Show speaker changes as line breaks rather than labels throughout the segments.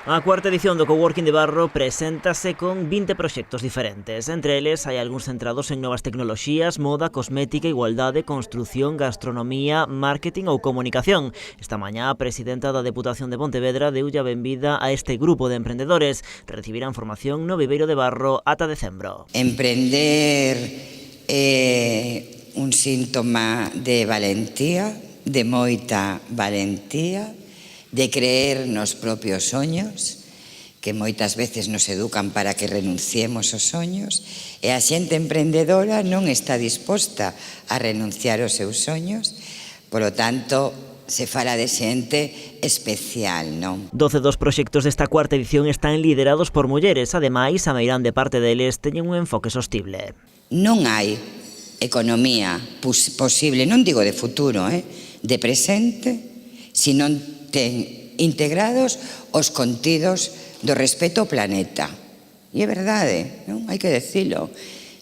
A cuarta edición do Coworking de Barro preséntase con 20 proxectos diferentes. Entre eles hai algúns centrados en novas tecnoloxías, moda, cosmética, igualdade, construción, gastronomía, marketing ou comunicación. Esta mañá a presidenta da Deputación de Pontevedra deulle a benvida a este grupo de emprendedores. Recibirán formación no Viveiro de Barro ata decembro.
Emprender é un síntoma de valentía, de moita valentía, de creer nos propios soños, que moitas veces nos educan para que renunciemos aos soños, e a xente emprendedora non está disposta a renunciar aos seus soños, polo tanto, se fala de xente especial, non?
12 dos proxectos desta cuarta edición están liderados por mulleres, ademais, a meirande parte deles teñen un enfoque sostible.
Non hai economía posible, non digo de futuro, de presente, se non ten integrados os contidos do respeto ao planeta. E é verdade, non? Hai que decilo.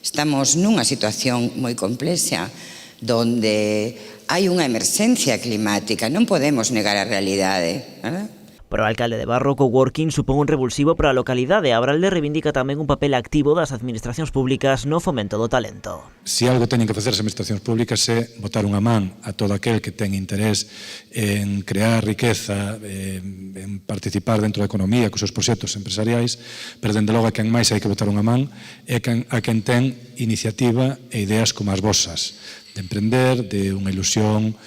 Estamos nunha situación moi complexa donde hai unha emerxencia climática, non podemos negar a realidade, verdad?
Para o alcalde de Barro, Coworking supón un revulsivo para a localidade. Abralde reivindica tamén un papel activo das administracións públicas no fomento do talento.
Se algo teñen que facer as administracións públicas é botar unha man a todo aquel que ten interés en crear riqueza, en participar dentro da economía cos seus proxectos empresariais, pero dende logo a quen máis hai que botar unha man é a quen ten iniciativa e ideas como as vosas, de emprender, de unha ilusión,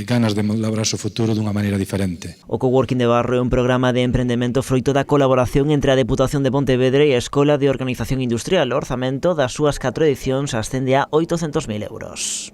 ganas de labrar o futuro dunha maneira diferente.
O Coworking de Barro é un programa de emprendemento froito da colaboración entre a Deputación de Pontevedra e a Escola de Organización Industrial. O orzamento das súas 4 edicións ascende a 800.000 euros.